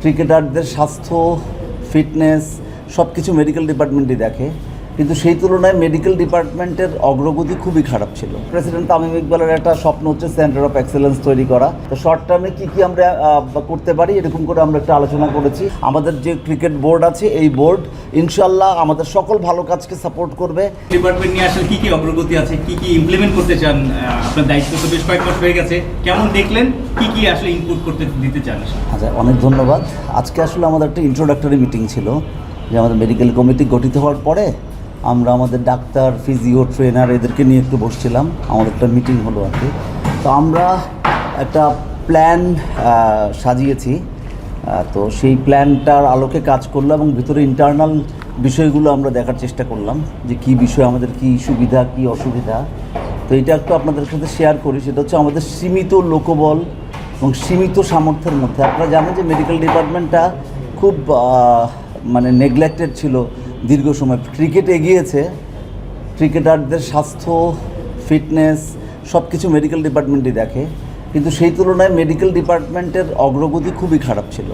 ক্রিকেটারদের স্বাস্থ্য, ফিটনেস সব কিছু মেডিকেল ডিপার্টমেন্টই দেখে, কিন্তু সেই তুলনায় মেডিকেল ডিপার্টমেন্টের অগ্রগতি খুবই খারাপ ছিল। প্রেসিডেন্ট তামিম ইকবালের একটা স্বপ্ন হচ্ছে সেন্টার অফ এক্সেলেন্স তৈরি করা। তো শর্ট টার্মে কী আমরা করতে পারি এরকম করে আমরা একটা আলোচনা করেছি। আমাদের যে ক্রিকেট বোর্ড আছে এই বোর্ড ইনশাল্লাহ আমাদের সকল ভালো কাজকে সাপোর্ট করবে। ডিপার্টমেন্ট নিয়ে আসলে কী অগ্রগতি আছে, কী ইমপ্লিমেন্ট করতে চান? আপনার দায়িত্ব তো বেশ কয়েক মাস হয়ে গেছে, কেমন দেখলেন, কী আসলে ইনপুট করতে দিতে চান? আচ্ছা, অনেক ধন্যবাদ। আজকে আসলে আমাদের একটা ইন্ট্রোডাক্টরি মিটিং ছিল, যে আমাদের মেডিকেল কমিটি গঠিত হওয়ার পরে আমরা আমাদের ডাক্তার, ফিজিও, ট্রেনার এদেরকে নিয়ে একটু বসছিলাম, আমাদের একটা মিটিং হলো আর কি। তো আমরা একটা প্ল্যান সাজিয়েছি, তো সেই প্ল্যানটার আলোকে কাজ করলাম এবং ভিতরে ইন্টারনাল বিষয়গুলো আমরা দেখার চেষ্টা করলাম যে কী বিষয় আমাদের, কী সুবিধা, কী অসুবিধা। তো এটা একটু আপনাদের সাথে শেয়ার করি। সেটা হচ্ছে আমাদের সীমিত লোকবল এবং সীমিত সামর্থ্যের মধ্যে। আপনারা জানেন যে মেডিকেল ডিপার্টমেন্টটা খুব নেগলেক্টেড ছিল দীর্ঘ সময়। ক্রিকেট এগিয়েছে, ক্রিকেটারদের স্বাস্থ্য, ফিটনেস সব কিছু মেডিকেল ডিপার্টমেন্টই দেখে, কিন্তু সেই তুলনায় মেডিকেল ডিপার্টমেন্টের অগ্রগতি খুবই খারাপ ছিল।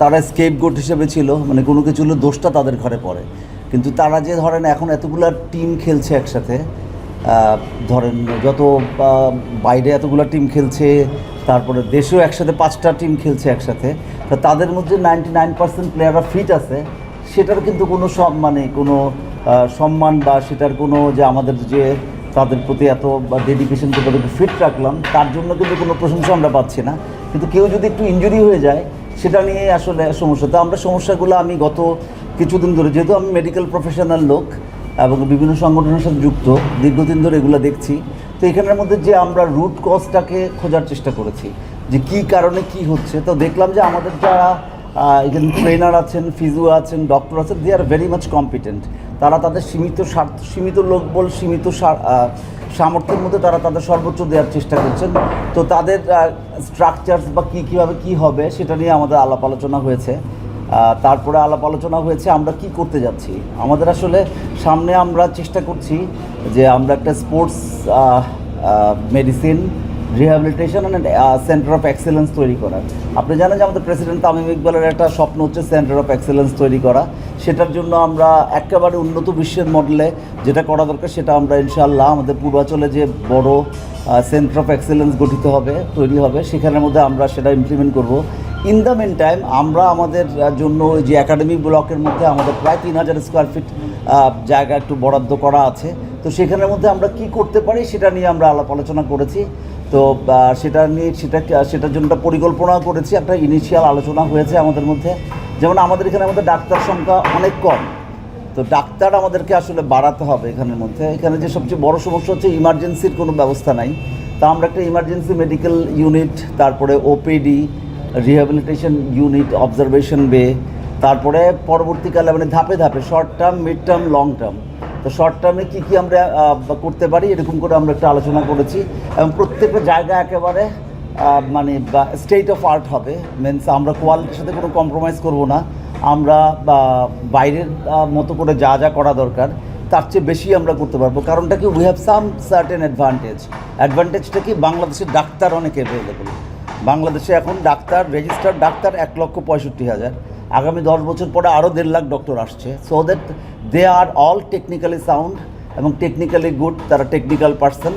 তারা স্কেপগোট হিসেবে ছিল, কোনো কিছু হলে দোষটা তাদের ঘরে পড়ে। কিন্তু তারা যে ধরেন এখন এতগুলো টিম খেলছে একসাথে, ধরেন যত বাইরে এতগুলো টিম খেলছে, তারপরে দেশেও একসাথে 5টা টিম খেলছে একসাথে, তো তাদের মধ্যে 99% প্লেয়াররা ফিট আছে। সেটার কিন্তু কোনো কোনো সম্মান বা সেটার কোনো যে আমাদের যে তাদের প্রতি এত ডেডিকেশন তাদেরকে ফিট রাখলাম, তার জন্য কিন্তু কোনো প্রশংসা আমরা পাচ্ছি না। কিন্তু কেউ যদি একটু ইনজুরি হয়ে যায় সেটা নিয়ে আসলে সমস্যা। তো আমরা সমস্যাগুলো আমি গত কিছুদিন ধরে, যেহেতু আমি মেডিকেল প্রফেশনাল লোক এবং বিভিন্ন সংগঠনের সাথে যুক্ত, দীর্ঘদিন ধরে এগুলো দেখছি। তো এখানের মধ্যে যে আমরা রুট কজটাকে খোঁজার চেষ্টা করেছি যে কী কারণে কি হচ্ছে। তো দেখলাম যে আমাদের যারা এখানে ট্রেনার আছেন, ফিজিও আছেন, ডক্টর আছেন, দে আর ভেরি মাচ কম্পিটেন্ট। তারা তাদের সীমিত লোকবল, সীমিত সামর্থ্যের মধ্যে তারা তাদের সর্বোচ্চ দেওয়ার চেষ্টা করছেন। তো তাদের স্ট্রাকচারস বা কীভাবে কী হবে সেটা নিয়ে আমাদের আলাপ আলোচনা হয়েছে। তারপরে আলাপ আলোচনা হয়েছে আমরা কি করতে যাচ্ছি। আমাদের আসলে সামনে আমরা চেষ্টা করছি যে আমরা একটা sports medicine rehabilitation and centre of excellence তৈরি করার। আপনি জানেন যে আমাদের প্রেসিডেন্ট তামিম ইকবালের একটা স্বপ্ন হচ্ছে সেন্টার অফ এক্সেলেন্স তৈরি করা। সেটার জন্য আমরা একেবারে উন্নত বিশ্বের মডেলে যেটা করা দরকার সেটা আমরা ইনশাআল্লাহ আমাদের পূর্বাচলে যে বড় সেন্টার অফ এক্সেলেন্স তৈরি হবে সেখানের মধ্যে আমরা সেটা ইমপ্লিমেন্ট করব। ইন দ্য মেন টাইম আমরা আমাদের জন্য যে একাডেমি ব্লকের মধ্যে আমাদের প্রায় 3000 স্কোয়ার ফিট জায়গা একটু বরাদ্দ করা আছে। তো সেখানের মধ্যে আমরা কি করতে পারি সেটা নিয়ে আমরা আলাপ আলোচনা করেছি। তো সেটার জন্য পরিকল্পনা করেছি, একটা ইনিশিয়াল আলোচনা হয়েছে আমাদের মধ্যে। যেমন আমাদের এখানে ডাক্তার সংখ্যা অনেক কম, তো ডাক্তার আমাদেরকে আসলে বাড়াতে হবে এখানের মধ্যে। এখানে যে সবচেয়ে বড় সমস্যা হচ্ছে ইমার্জেন্সির কোনো ব্যবস্থা নাই। তা আমরা একটা ইমার্জেন্সি মেডিকেল ইউনিট, তারপরে ওপিডি, রিহ্যাবিলিটেশন ইউনিট, অবজারভেশন বে, তারপরে পরবর্তীকালে ধাপে ধাপে short term, mid term, long term. তো শর্ট টার্মে কী আমরা করতে পারি এরকম করে আমরা একটা আলোচনা করেছি। এবং প্রত্যেকটা জায়গা একেবারে স্টেট অফ আর্ট হবে। মিনস আমরা কোয়ালিটির সাথে কোনো কম্প্রোমাইজ করব না। আমরা বাইরের মতো করে যা যা করা দরকার তার চেয়ে বেশি আমরা করতে পারবো। কারণটা কি, উই হ্যাভ সাম সার্টেন অ্যাডভান্টেজটা কি, বাংলাদেশের ডাক্তার অনেক অ্যাভেলেবল। বাংলাদেশে এখন রেজিস্টার্ড ডাক্তার 1,65,000। আগামী 10 বছর পরে আরও 1.5 লাখ ডক্টর আসছে। So that they are all technically sound এবং টেকনিক্যালি গুড। তারা টেকনিক্যাল পার্সন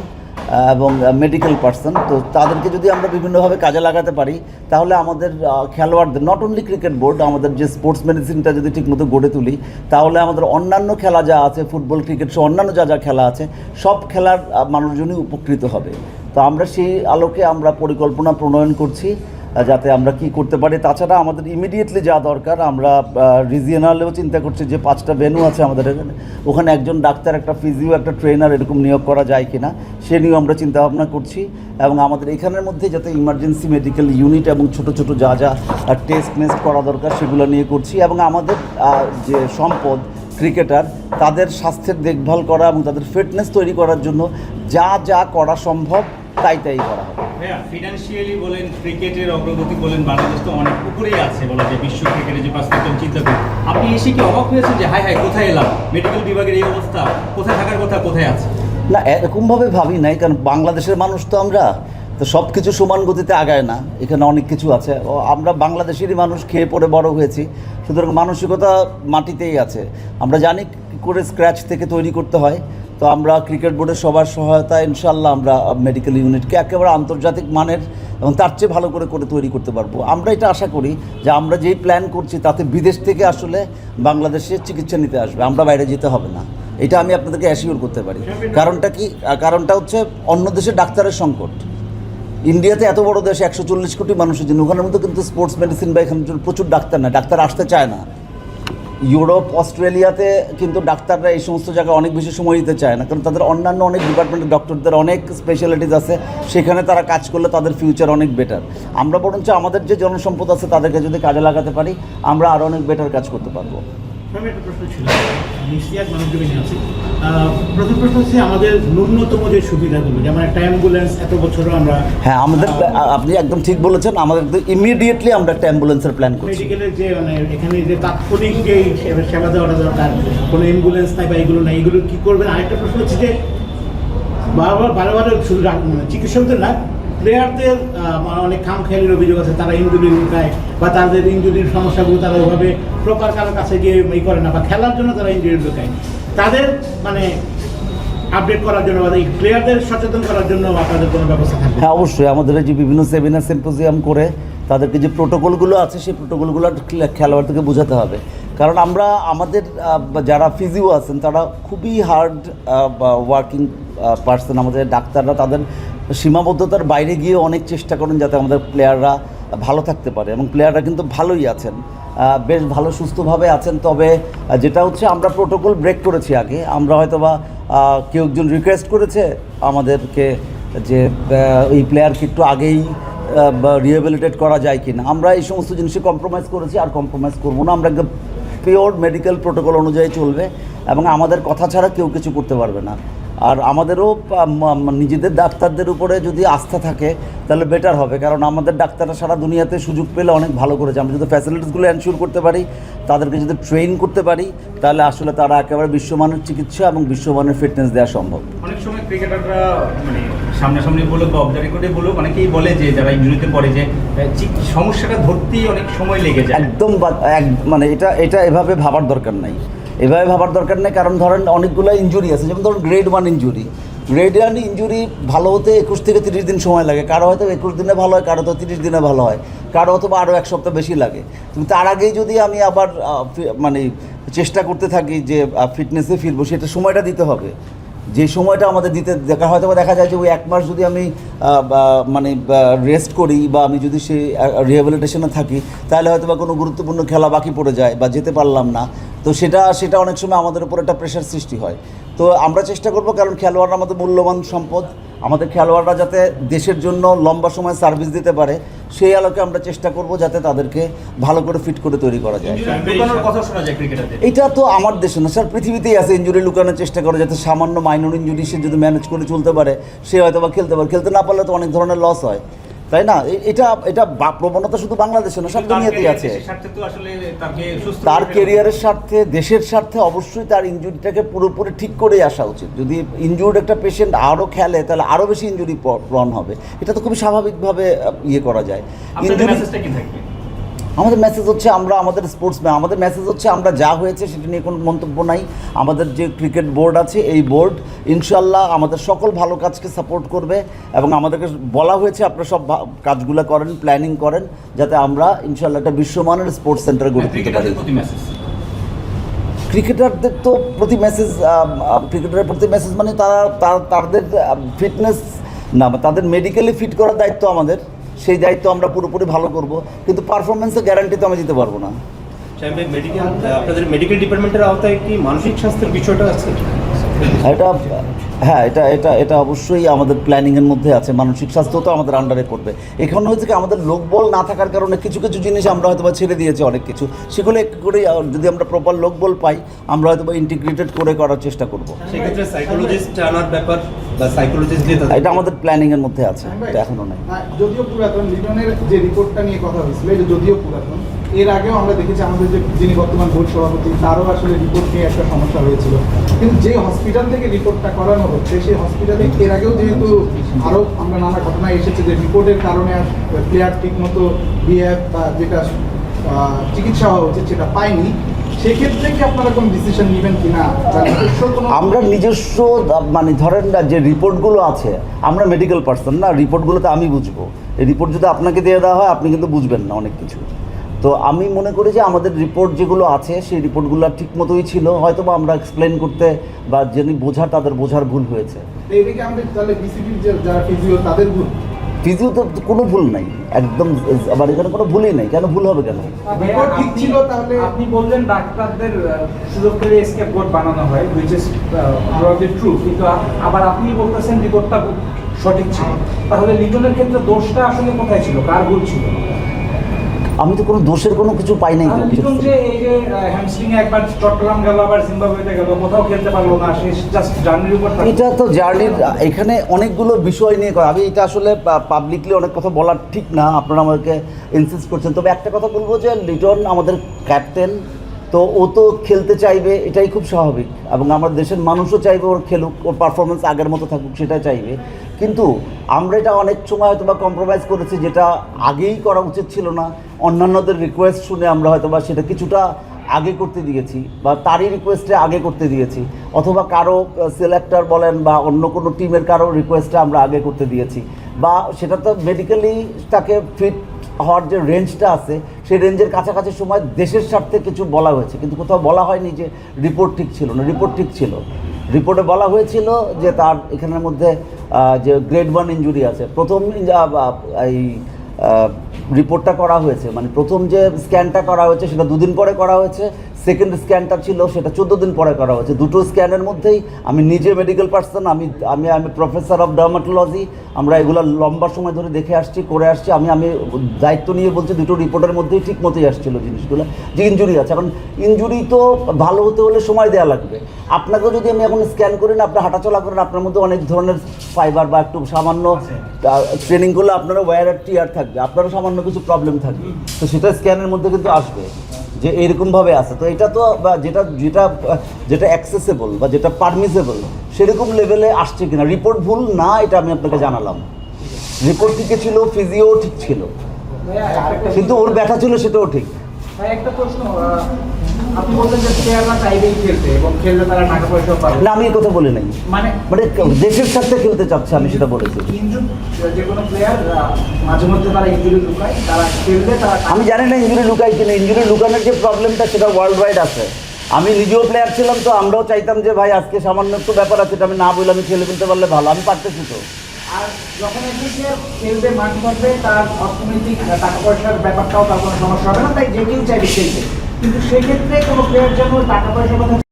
এবং মেডিকেল পার্সন। তো তাদেরকে যদি আমরা বিভিন্নভাবে কাজে লাগাতে পারি তাহলে আমাদের খেলোয়াড়দের, নট অনলি ক্রিকেট বোর্ড, আমাদের যে স্পোর্টস মেডিসিনটা যদি ঠিকমতো গড়ে তুলি তাহলে আমাদের অন্যান্য খেলা যা আছে, ফুটবল, ক্রিকেট সহ অন্যান্য যা খেলা আছে সব খেলার মানুষজনই উপকৃত হবে। তো আমরা সেই আলোকে আমরা পরিকল্পনা প্রণয়ন করছি যাতে আমরা কি করতে পারি। তাছাড়া আমাদের ইমিডিয়েটলি যা দরকার, আমরা রিজিয়নালেও চিন্তা করছি যে 5টা ভেন্যু আছে আমাদের এখানে, ওখানে একজন ডাক্তার, একটা ফিজিও, একটা ট্রেনার এরকম নিয়োগ করা যায় কিনা সে নিয়েও আমরা চিন্তাভাবনা করছি। এবং আমাদের এখানের মধ্যে যাতে ইমার্জেন্সি মেডিকেল ইউনিট এবং ছোট ছোট যা টেস্ট করা দরকার সেগুলো নিয়ে করছি। এবং আমাদের যে সম্পদ ক্রিকেটার, তাদের স্বাস্থ্যের দেখভাল করা এবং তাদের ফিটনেস তৈরি করার জন্য যা যা করা সম্ভব তাই করা হবে। হ্যাঁ, ফিনান্সিয়ালি বলেন, ক্রিকেটের অগ্রগতি বলেন, বাংলাদেশ তো অনেক উপরেই আছে বলা যায় বিশ্ব ক্রিকেটের যে পার্সপেক্টিভ চিন্তা করি। আপনি এসে কি অবাক হয়েছেন যে হাই কোথায় এলাম, মেডিকেল বিভাগের এই অবস্থা, কোথায় থাকার কথা, কোথায় আছে? না, এরকমভাবে ভাবি নাই, কারণ বাংলাদেশের মানুষ তো আমরা। তো সব কিছু সমান গতিতে আগায় না, এখানে অনেক কিছু আছে। আমরা বাংলাদেশেরই মানুষ, খেয়ে পড়ে বড় হয়েছি, সুতরাং মানসিকতা মাটিতেই আছে। আমরা জানি কী করে স্ক্র্যাচ থেকে তৈরি করতে হয়। তো আমরা ক্রিকেট বোর্ডের সবার সহায়তায় ইনশাল্লাহ আমরা মেডিকেল ইউনিটকে একেবারে আন্তর্জাতিক মানের এবং তার চেয়ে ভালো করে তৈরি করতে পারবো। আমরা এটা আশা করি যে আমরা যেই প্ল্যান করছি তাতে বিদেশ থেকে আসলে বাংলাদেশে চিকিৎসা নিতে আসবে, আমরা বাইরে যেতে হবে না। এটা আমি আপনাদেরকে অ্যাসিওর করতে পারি। কারণটা কি? কারণটা হচ্ছে অন্য দেশে ডাক্তারের সংকট। ইন্ডিয়াতে এত বড় দেশ, 140 কোটি মানুষের জন্য, ওখানের মধ্যে কিন্তু স্পোর্টস মেডিসিন বা এখানে প্রচুর ডাক্তার না, ডাক্তার আসতে চায় না। ইউরোপ, অস্ট্রেলিয়াতে কিন্তু ডাক্তাররা এই সমস্ত জায়গায় অনেক বেশি সময় দিতে চায় না, কারণ তাদের অন্যান্য অনেক ডিপার্টমেন্টের ডক্টরদের অনেক স্পেশালিটিস আছে, সেখানে তারা কাজ করলে তাদের ফিউচার অনেক বেটার। আমরা বরঞ্চ আমাদের যে জনসম্পদ আছে তাদেরকে যদি কাজে লাগাতে পারি, আমরা আরও অনেক বেটার কাজ করতে পারবো। আমি একটা প্রশ্ন ছিল, নিশ্চয়ই মানবজীবনী আছে। প্রথম প্রশ্ন হচ্ছে আমাদের ন্যূনতম যে সুবিধাগুলো, যেমন একটা অ্যাম্বুলেন্স এত বছরও আমরা, হ্যাঁ আমাদের, আপনি একদম ঠিক বলেছেন, আমাদের ইমিডিয়েটলি আমরা একটা অ্যাম্বুলেন্সের প্ল্যান করছি। মেডিকেলের যে মানে এখানে যে তাৎক্ষণিক যে সেবা দেওয়াটা দরকার, কোনো অ্যাম্বুলেন্স নাই বা এগুলো নাই, এগুলো কী করবেন? আরেকটা প্রশ্ন হচ্ছে যে বারবার শুধু মানে চিকিৎসকদের না, প্লেয়ারদের অনেক খামখেয়ালির অভিযোগ আছে, তারা ইনজুরি লুকায় বা তাদের ইনজুরির সমস্যাগুলো তারা ওইভাবে প্রপার কারোর কাছে গিয়ে করে না, বা খেলার জন্য তারা ইনজুরি লুকায়। তাদের মানে আপডেট করার জন্য বা এই প্লেয়ারদের সচেতন করার জন্য আপনাদের কোনো ব্যবস্থা থাকবে? হ্যাঁ অবশ্যই, আমাদের যে বিভিন্ন সেমিনার সিম্পোজিয়াম করে তাদেরকে যে প্রোটোকলগুলো আছে সেই প্রোটোকলগুলো খেলোয়াড়দেরকে বোঝাতে হবে। কারণ আমরা আমাদের যারা ফিজিও আছেন তারা খুবই হার্ড ওয়ার্কিং পার্সন। আমাদের ডাক্তাররা তাদের সীমাবদ্ধতার বাইরে গিয়ে অনেক চেষ্টা করেন যাতে আমাদের প্লেয়াররা ভালো থাকতে পারে, এবং প্লেয়াররা কিন্তু ভালোই আছেন, বেশ ভালো সুস্থভাবে আছেন। তবে যেটা হচ্ছে আমরা প্রোটোকল ব্রেক করেছি আগে। আমরা হয়তো বা কেউ একজন রিকোয়েস্ট করেছে আমাদেরকে যে এই প্লেয়ারকে একটু আগেই রিহ্যাবিলিটেট করা যায় কি না, আমরা এই সমস্ত জিনিসে কম্প্রোমাইজ করেছি, আর কম্প্রোমাইজ করবো না। আমরা একদম পিওর মেডিকেল প্রোটোকল অনুযায়ী চলবে, এবং আমাদের কথা ছাড়া কেউ কিছু করতে পারবে না। আর আমাদেরও নিজেদের ডাক্তারদের উপরে যদি আস্থা থাকে তাহলে বেটার হবে, কারণ আমাদের ডাক্তাররা সারা দুনিয়াতে সুযোগ পেলে অনেক ভালো করেছে। আমরা যদি ফ্যাসিলিটিসগুলো এনশিওর করতে পারি, তাদেরকে যদি ট্রেন করতে পারি, তাহলে আসলে তারা একেবারে বিশ্বমানের চিকিৎসা এবং বিশ্বমানের ফিটনেস দেওয়া সম্ভব। অনেক সময় ক্রিকেটাররা মানে সামনাসামনি বলুক বা অফ দ্য রেকর্ডে বলুক, অনেকেই বলে যে যারা ইনজুরিতে পড়ে যে সমস্যাটা ধরতেই অনেক সময় লেগে যায়। একদম মানে এটা এভাবে ভাবার দরকার নাই, এভাবে ভাবার দরকার নেই। কারণ ধরেন অনেকগুলো ইনজুরি আছে, যেমন ধরুন গ্রেড 1 ইনজুরি। গ্রেড 1 ইনজুরি ভালো হতে 21 থেকে 30 দিন সময় লাগে, কারো হয়তো 21 দিনে ভালো হয়, কারো তো 30 দিনে ভালো হয়, কারো অথবা আরও 1 সপ্তাহ বেশি লাগে। কিন্তু তার আগেই যদি আমি আবার মানে চেষ্টা করতে থাকি যে ফিটনেসে ফিরবো, সেটা সময়টা দিতে হবে। যে সময়টা আমাদের দিতে হয়তো দেখা যায় যে ওই 1 মাস যদি আমি মানে রেস্ট করি বা আমি যদি সেই রিহ্যাবিলিটেশনে থাকি, তাহলে হয়তো বা কোনো গুরুত্বপূর্ণ খেলা বাকি পড়ে যায় বা যেতে পারলাম না। তো সেটা অনেক সময় আমাদের উপর একটা প্রেশার সৃষ্টি হয়। তো আমরা চেষ্টা করব, কারণ খেলোয়াড়রা আমাদের মূল্যবান সম্পদ, আমাদের খেলোয়াড়রা যাতে দেশের জন্য লম্বা সময় সার্ভিস দিতে পারে, সেই আলোকে আমরা চেষ্টা করব যাতে তাদেরকে ভালো করে ফিট করে তৈরি করা যায়। কথা শোনা যায় ক্রিকেটারদের, এটা তো আমার দেশে না স্যার, পৃথিবীতেই আছে। ইনজুরি লুকানোর চেষ্টা করে যাতে সামান্য মাইনর ইনজুরি সে যদি ম্যানেজ করে চলতে পারে, সে হয়তো বা খেলতে পারে। খেলতে না পারলে তো অনেক ধরনের লস হয়, তাই না? এটা প্রবণতা শুধু বাংলাদেশে না, সব দুনিয়াতেই আছে। তার কেরিয়ারের স্বার্থে, দেশের স্বার্থে অবশ্যই তার ইনজুরিটাকে পুরোপুরি ঠিক করেই আসা উচিত। যদি ইনজুর্ড একটা পেশেন্ট আরও খেলে, তাহলে আরও বেশি ইনজুরি প্রন হবে। এটা তো খুবই স্বাভাবিকভাবে করা যায়। আমাদের মেসেজ হচ্ছে আমাদের স্পোর্টসম্যান, আমাদের মেসেজ হচ্ছে আমরা যা হয়েছে সেটা নিয়ে কোনো মন্তব্য নাই। আমাদের যে ক্রিকেট বোর্ড আছে, এই বোর্ড ইনশাল্লাহ আমাদের সকল ভালো কাজকে সাপোর্ট করবে, এবং আমাদেরকে বলা হয়েছে আপনারা সব কাজগুলো করেন, প্ল্যানিং করেন, যাতে আমরা ইনশাল্লাহ একটা বিশ্বমানের স্পোর্টস সেন্টার গড়ে তুলতে পারি। ক্রিকেটারদের তো প্রতি মেসেজ, ক্রিকেটারের প্রতি মেসেজ মানে তাদের ফিটনেস না, তাদের মেডিকেলি ফিট করার দায়িত্ব আমাদের। সেই দায়িত্ব আমরা পুরোপুরি ভালো করব, কিন্তু পারফরমেন্সের গ্যারান্টি তো আমি দিতে পারবো না। আপনাদের মেডিকেল ডিপার্টমেন্টের আওতায় কি মানসিক স্বাস্থ্যের বিষয়টা আছে? এটা অবশ্যই আমাদের প্ল্যানিংয়ের মধ্যে আছে। মানসিক স্বাস্থ্য তো আমাদের আন্ডারে পড়বে। এখানে হচ্ছে কি, আমাদের লোকবল না থাকার কারণে কিছু জিনিস আমরা হয়তো বা ছেড়ে দিয়েছি, অনেক কিছু। সেগুলো একটু করে যদি আমরা প্রপার লোকবল পাই, আমরা হয়তো বা ইন্টিগ্রেটেড করে করার চেষ্টা করব। সেক্ষেত্রে সাইকোলজিস্ট আনার ব্যাপার বা সাইকোলজিস্ট দিয়ে এটা আমাদের প্ল্যানিংয়ের মধ্যে আছে, এটা এখনও নাই। যদিও পুরাতন লিটনের যে রিপোর্টটা নিয়ে কথা হয়েছিল, এটা যদিও পুরাতন, এর আগেও আমরা দেখেছি আমাদের যে যিনি বর্তমান বোর্ড সভাপতি তারও আসলে রিপোর্ট নিয়ে একটা সমস্যা হয়েছিল, কিন্তু যে হসপিটাল থেকে রিপোর্টটা করানো হচ্ছে সেই হসপিটালে এর আগেও যেহেতু আরও আমরা নানা ঘটনায় এসেছে যে রিপোর্টের কারণে আর প্লেয়ার ঠিকমতো বিহেভ বা যেটা চিকিৎসা হওয়া উচিত সেটা পায়নি, সেক্ষেত্রে কি আপনারা কোনো ডিসিশন নেবেন কিনা? আমরা নিজস্ব মানে ধরেন না যে রিপোর্টগুলো আছে, আমরা মেডিকেল পার্সন না, রিপোর্টগুলোতে আমি বুঝবো। এই রিপোর্ট যদি আপনাকে দিয়ে দেওয়া হয় আপনি কিন্তু বুঝবেন না অনেক কিছু। তো আমি মনে করি যে আমাদের রিপোর্ট যেগুলো আছে সেই রিপোর্টগুলো ঠিক মতোই ছিল, হয়তো বা আমরা এক্সপ্লেন করতে বা যিনি বোঝার তাদের বোঝার ভুল হয়েছে। এটা কি আমাদের তাহলে বিসিবির যারা ফিজিও তাদের ভুল? ফিজিও তো কোনো ভুল নাই, একদম আবার এখানে কোনো ভুলই নেই, কেন ভুল হবে কেন? রিপোর্ট ঠিক ছিল তাহলে আপনি বললেন ডাক্তারদের সুযোগ করে এসকেপ বোর্ড বানানো হয়, হুইচ ইজ প্রবাবলি ট্রু, কিন্তু আবার আপনি বলতেছেন রিপোর্টটা সঠিক ছিল। তাহলে লিটনের ক্ষেত্রে দোষটা আসলে কোথায় ছিল, কার ভুল ছিল? আমি তো কোনো দোষের কোনো কিছু পাই নাই। লিটন যে এই যে হ্যামস্ট্রিং এ একবার চট্টগ্রাম গেল, আবার জিম্বাবুয়েতে গেল, কোথাও খেলতে পারলো না, সে জাস্ট জার্নির উপর থাকে। এটা তো জার্নির, এখানে অনেকগুলো বিষয় নিয়ে আমি এটা আসলে পাবলিকলি অনেক কথা বলার ঠিক না, আপনারা আমাকে ইনসিস্ট করছেন। তবে একটা কথা বলবো যে লিটন আমাদের ক্যাপ্টেন, তো ও তো খেলতে চাইবে, এটাই খুব স্বাভাবিক, এবং আমার দেশের মানুষও চাইবে ওর খেলুক, ওর পারফরমেন্স আগের মতো থাকুক, সেটা চাইবে। কিন্তু আমরা এটা অনেক সময় হয়তো বা কম্প্রোমাইজ করেছি, যেটা আগেই করা উচিত ছিল না। অন্যান্যদের রিকোয়েস্ট শুনে আমরা হয়তো বা সেটা কিছুটা আগে করতে দিয়েছি, বা তারই রিকোয়েস্টে আগে করতে দিয়েছি, অথবা কারো সিলেক্টর বলেন বা অন্য কোনো টিমের কারো রিকোয়েস্টে আমরা আগে করতে দিয়েছি, বা সেটা তো মেডিকেলি তাকে ফিট হওয়ার যে রেঞ্জটা আছে সেই রেঞ্জের কাছাকাছি সময় দেশের স্বার্থে কিছু বলা হয়েছে, কিন্তু কোথাও বলা হয়নি যে রিপোর্ট ঠিক ছিল না। রিপোর্ট ঠিক ছিল, রিপোর্টে বলা হয়েছিল যে তার এখানের মধ্যে যে গ্রেড 1 ইনজুরি আছে। প্রথম এই রিপোর্টটা করা হয়েছে, মানে প্রথম যে স্ক্যানটা করা হয়েছে সেটা 2 দিন পরে করা হয়েছে, সেকেন্ড স্ক্যানটা ছিল সেটা 14 দিন পরে করা হয়েছে। দুটো স্ক্যানের মধ্যেই আমি নিজে মেডিকেল পার্সন, আমি প্রফেসর অফ ডার্মাটোলজি, আমরা এগুলো লম্বা সময় ধরে দেখে আসছি, করে আসছি। আমি দায়িত্ব নিয়ে বলছি দুটো রিপোর্টের মধ্যেই ঠিক মতোই আসছিলো জিনিসগুলো, যে ইনজুরি আছে। এখন ইনজুরি তো ভালো হতে হলে সময় দেওয়া লাগবে। আপনাকেও যদি আমি এখন স্ক্যান করি না, আপনি হাঁটাচলা করেন, আপনার মধ্যে অনেক ধরনের ফাইবার বা একটু সামান্য ট্রেনিং করলে আপনারও ওয়্যার আর টিয়ার থাকবে, আপনারও সামান্য কিছু প্রবলেম থাকবে, তো সেটা স্ক্যানের মধ্যে কিন্তু আসবে যে এইরকমভাবে আছে। তো এটা তো যেটা যেটা যেটা অ্যাক্সেসেবল বা যেটা পারমিসেবল সেরকম লেভেলে আসছে কিনা, রিপোর্ট ভুল না এটা আমি আপনাকে জানালাম। রিপোর্ট ঠিক ছিল, ফিজিও ঠিক ছিল, কিন্তু ওর ব্যথা ছিল সেটাও ঠিক। ভাই একটা প্রশ্ন, আপনি বললেন যে প্লেয়াররা চাইবেই খেলতে এবং খেললে তারা টাকা পয়সা পাবে না, আমি এই কথা বলি নাই, মানে দেশের সাথে খেলতে চাচ্ছে, আমি সেটা বলেছি। ইনজুরি যে কোনো প্লেয়ার মাঝে মধ্যে তারা ইনজুরি লুকায়, তারা খেললে তারা আমি জানি না ইনজুরি লুকাই কিনা, ইনজুরি লুকানোর যে প্রবলেমটা সেটা ওয়ার্ল্ড ওয়াইড আছে। আমি নিজেও প্লেয়ার ছিলাম, তো আমরাও চাইতাম যে ভাই আজকে সামান্য একটু ব্যাপার আছে, এটা আমি না বলে আমি খেলে ফেলতে পারলে ভালো, আমি পারতেছি তো। আর যখন একজন প্লেয়ার খেলবে, মাঠ করবে, তার অর্থনৈতিক টাকা পয়সার ব্যাপারটাও তার কোনো সমস্যা হবে না, তাই যে কেউ চাইবে খেলতে। কিন্তু সেক্ষেত্রে কোনো প্লেয়ার যেন টাকা পয়সার কথা